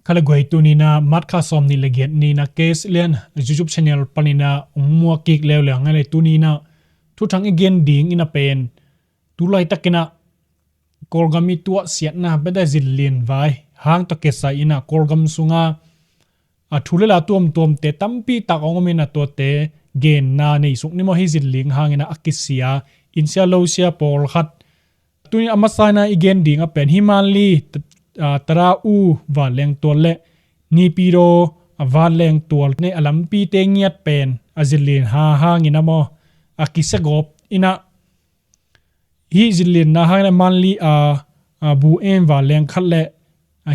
kalagway tunina matka somni leget ni na case len YouTube channel panina umwa kik lewle ngale tunina thuthang again ding ina pen tulai takina kolgami tua siatna beda zillin vai hang to kesa ina kolgam sunga athulela tom te tampi takongomina to te gen na nei sukni mo hi zilling hangina akisia insia losia pol khat tuni amasana again ding a pen himali tara u waleng tolle ni piro awaleng tol ne alampi te ngiat pen azilin hangina mo akisagop ina hi zilin na hangina manli bu em waleng khalle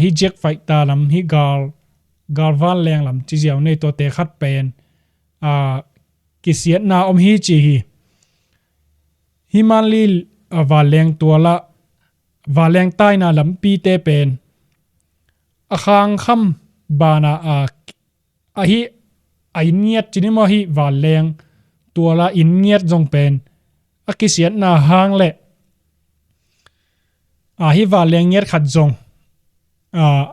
hi jack fight ta lam hi gal waleng lam chi jiaw nei to te khat pen kisiat na hi chi hi manli waleng tola waleng tai na lampi te pen akhang kham bana hi ainiat chinimo hi waleng tola inniat jong pen akisiat na hang le hi waleng yer khat jong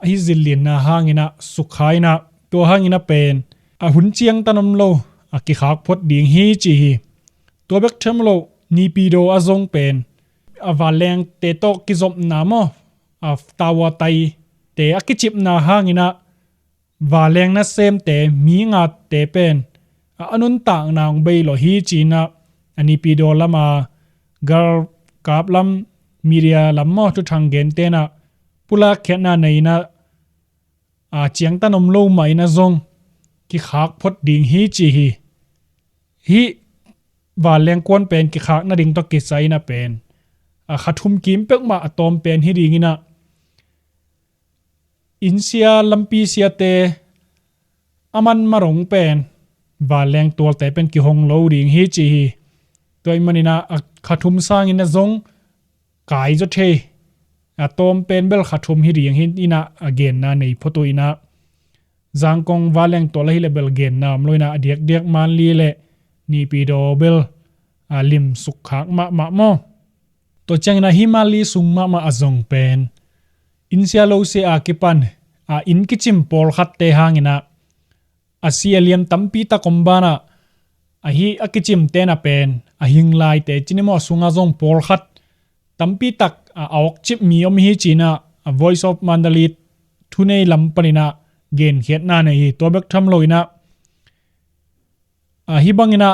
hi zilin na hangina sukhaina to hangina pen hun chiang tanom lo ki khak phot ding hi chi to bek them lo ni pido azong pen awaleng te to ki zop na mo tawa tai te akichip na hangina waleng na sem te mi nga te pen anun tang nang bei lo hi china ani pido lama gar kaplam media lammo tu thangen te na pula khena nei na chiang tanom lo mai na zong ki khak phot ding hi chi hi waleng kon pen ki khak na ding to ki sai na pen khathum kim pek ma atom pen hi ringina insia lampi sia te aman marong pen waleng tol te pen ki hong lo ring hi chi toy manina khathum sang ina zong kai jo the atom pen bel khathum hi ring hin ina again na nei photo ina jangkong waleng tol hi level gen nam loina adiak man li le ni pi do bel lim sukhak ma mo to changna himali sungma ma azong pen insia lo se akipan in kichim pol khat te hangina asialiam tampi ta kombana hi akichim te na pen hinglai te chinimo sunga jong pol khat tampi tak awk chip mi hi china voice of mandalit thunei lampanina gen khet na nei to bek tham loina hi bangina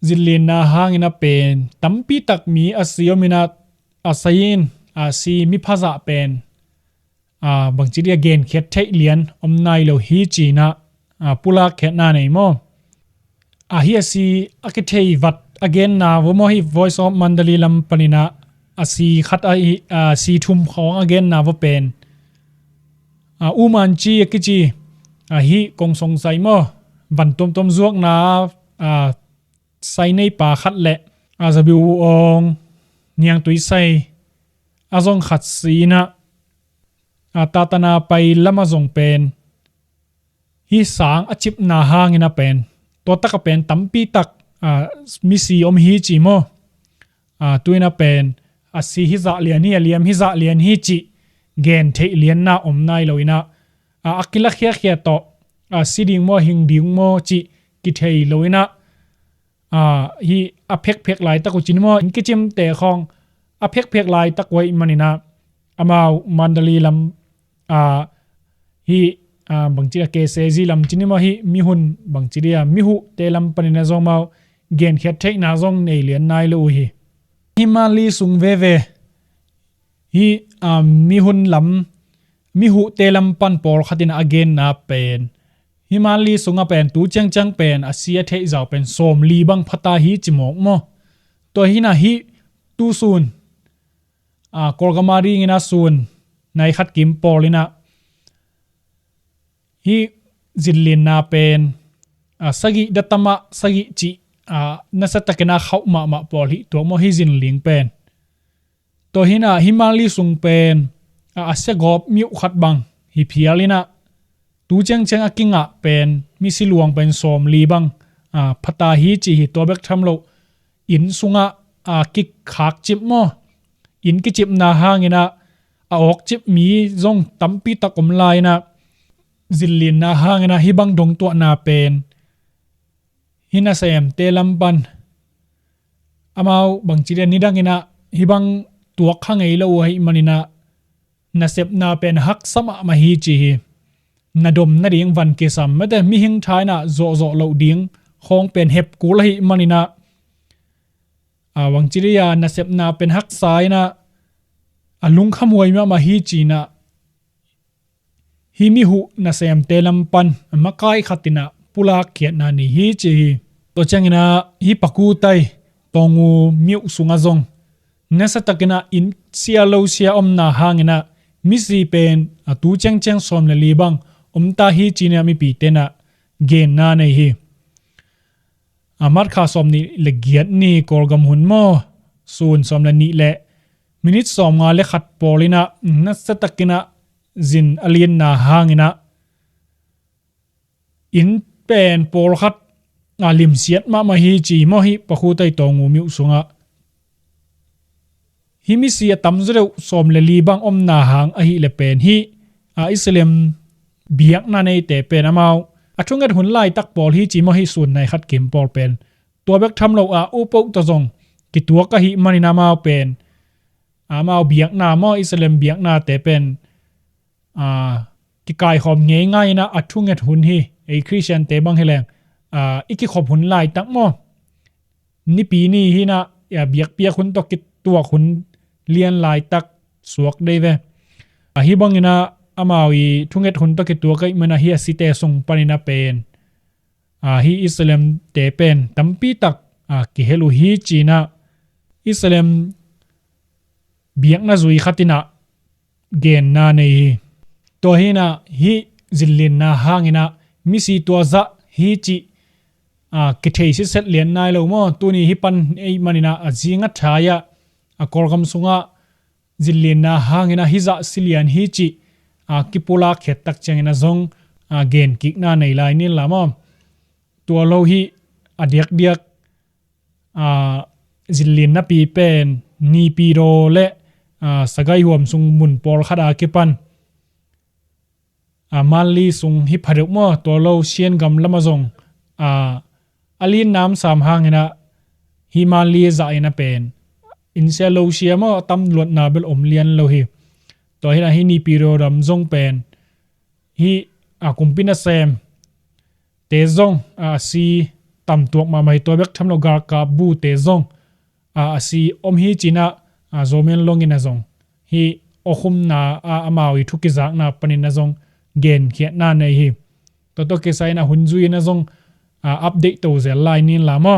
zillina hangina pen tampi tak mi asiomina asain si mi phaza pen bangchiria gen khet thei lian omnai lo hi china pula khet na nei mo hi si akithei wat again na wo hi voice of mandali lam panina asi khat si thum khong again na wo pen uman chi kichi hi kong song sai mo van tom zuak na sai nei pa khat le azabiu ong niang tui sai azong khat sina tatana pai lama zong pen hi sang achip na hangina pen to taka pen tampi tak misi hi chi mo tuina pen asi hi za lian hi aliam hi za lian hi chi gen thei lian na omnai loina akila khia to siding mo hing ding mo chi ki thei loina hi aphek lai ta ko chinmo inkichim te khong aphek lai ta koi manina amau mandali lam hi bangchira ke seji lam chinmo hi mihun bangchiria mihu te lam panina zomau gen khet thei na zong nei lian nai lo hi mali sung ve hi mihun lam mihu te lam pan por khatin again na pen himali sunga pen tu chang pen asia thei zaw pen som li bang phata hi chimok mo to hina hi tu sun kolgamari ngina sun nai khat kim polina hi zillin na pen sagi datama sagi chi nasatakena khauma ma pol hi to mo hi zin ling pen to hina himali sung pen ase gop miu khat bang hi phialina tu chang akinga pen mi siluang pen som li bang phata hi chi hi to bek tham lo in sunga ki khak chip mo in ki chip na hangina a ok chip mi zong tampi takom lai na zillin na hangena hibang dong to na pen hina sem telampan amau bang chile nidangina hibang tuak hangai lo hai manina nasep na pen hak sama ma hi chi na dom na ding van ke sam mate mi hing thaina zo zo lo ding khong pen hep kul hi manina awang chiria nasep na pen hak sai na alung khamoi ma hi chi na hi mi hu na sem telampan makai khatina pula khiat na ni hi chi to changina hi paku tai tongu miu sunga zong nasa takina in sia lo sia omna hangena misi pen atu chang chang som le libang omta hi china mi pi tena gen na nei hi amar kha som ni le giat ni kolgam hun mo sun som la ni le minute som nga le khat polina nasa takina zin alien na hangena in pen pol khat alim siat ma hi chi mo hi pakhu tai tongu miu sunga himi sia tamzre som le libang omna hang a hi le pen hi a islam biak na nei te pen amau athungat hun lai tak pol hi chi mo hi sun nai khat kim pol pen to bek tham lo a upo to zong ki tua ka hi manina mau pen amau biak na mo islam biak na te pen ki kai khom nge ngai na athungat hun hi ei christian te bang heleng iki khop hun lai tak mo ni pi ni hi na ya biak pia hun to ki tua hun lian lai tak suak dei ve hi bangina amawi thunget hun to ki tua kai mana hi asite song panina pen hi islam te pen tampi tak ki helu hi china islam biak na zui khatina gen na nei to hina hi zillin na hangina misi to za hi chi ki thei si set lian nai lo mo tuni hi pan ei manina azinga thaya akorgam sunga zillin na hangina hiza silian hi chi kipula khet tak changena zong gen kik na nei lai ni lama to lo hi adiak diak zillin na pi pen ni pi ro le sagai huam sung mun por khada ke pan mali sung hi phaduk mo to lo sian gam lama zong alin nam sam hangena himali za ina pen insia lo sia mo tam lot na bel lian lo hi to hina hi ni piro ram zong pen hi kumpina sem te zong si tam tuak ma mai to bek tham lo gar ka bu te zong si hi china zomen longina zong hi okhum na amawi thuki zak na panina zong gen khiat na nei hi to ke sai na hunzui na zong update to ze line in lama